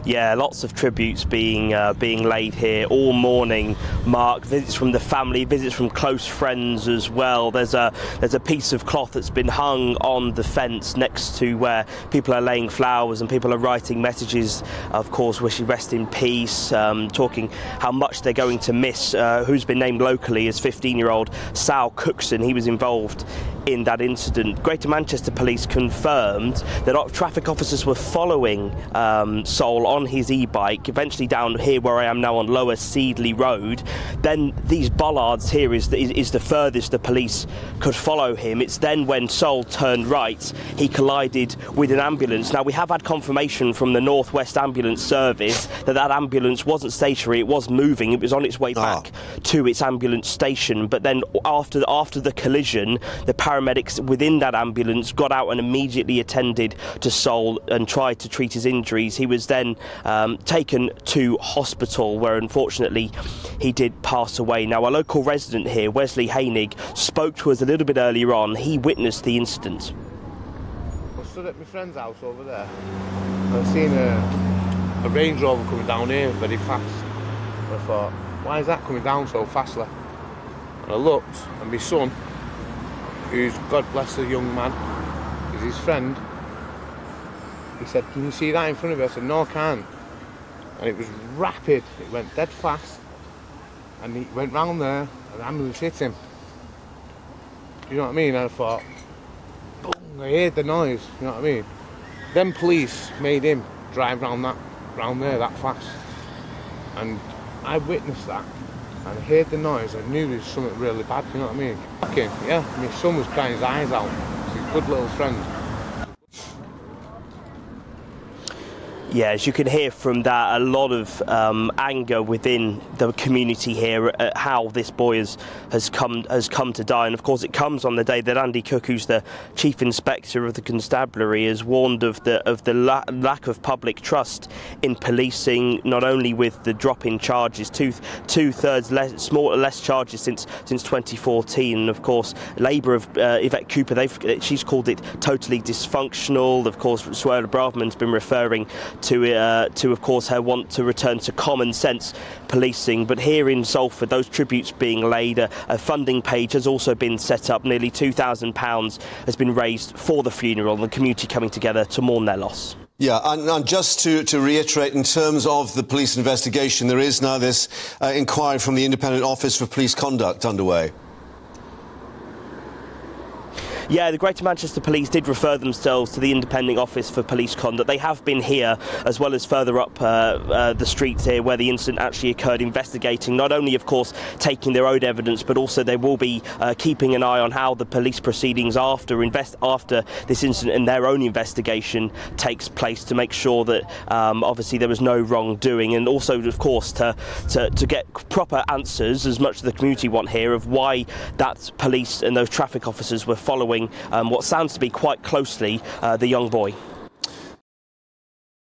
Yeah, lots of tributes being laid here all morning. Mark, visits from the family, visits from close friends as well. There's a piece of cloth that's been hung on the fence next to where people are laying flowers and people are writing messages, of course, wishing rest in peace, talking how much they're going to miss. Who's been named locally as 15-year-old Sal Cookson. He was involved in that incident. Greater Manchester Police confirmed that traffic officers were following Sol on his e-bike, eventually down here where I am now on Lower Seedley Road. Then these bollards here is the furthest the police could follow him. It's then when Sol turned right, he collided with an ambulance. Now, we have had confirmation from the North West Ambulance Service that ambulance wasn't stationary, it was moving, it was on its way back to its ambulance station. But then after the collision, the paramedics within that ambulance got out and immediately attended to Sol and tried to treat his injuries. He was then taken to hospital, where unfortunately he did pass away. Now, a local resident here, Wesley Hainig, spoke to us a little bit earlier on. He witnessed the incident. I stood at my friend's house over there and I seen a Range Rover coming down here very fast. And I thought, why is that coming down so fastly? And I looked, and my son, who's, God bless the young man, is his friend, he said, can you see that in front of you? I said, no, I can't. And it was rapid, it went dead fast, and he went round there, and the ambulance hit him. Do you know what I mean? And I thought, boom, I heard the noise, you know what I mean? Then police made him drive round there that fast. And I witnessed that, and I heard the noise, I knew there was something really bad, you know what I mean? Okay, yeah, my son was crying his eyes out. He's a good little friend. Yeah, as you can hear from that, a lot of anger within the community here at how this boy has come to die. And of course, it comes on the day that Andy Cook, who's the Chief Inspector of the Constabulary, has warned of the lack of public trust in policing. Not only with the drop in charges, two-thirds less charges since 2014. And of course, Labour of Yvette Cooper, she's called it totally dysfunctional. Of course, Suella Braverman's been referring to of course, her want to return to common sense policing. But here in Salford, those tributes being laid, a funding page has also been set up. Nearly £2,000 has been raised for the funeral, and the community coming together to mourn their loss. Yeah, and just to reiterate, in terms of the police investigation, there is now this inquiry from the Independent Office for Police Conduct underway. Yeah, the Greater Manchester Police did refer themselves to the Independent Office for Police Conduct. They have been here, as well as further up the streets here where the incident actually occurred, investigating, not only, of course, taking their own evidence, but also they will be keeping an eye on how the police proceedings after this incident and their own investigation takes place, to make sure that obviously there was no wrongdoing, and also, of course, to get proper answers, as much as the community want here, of why that police and those traffic officers were following what sounds to be quite closely the young boy.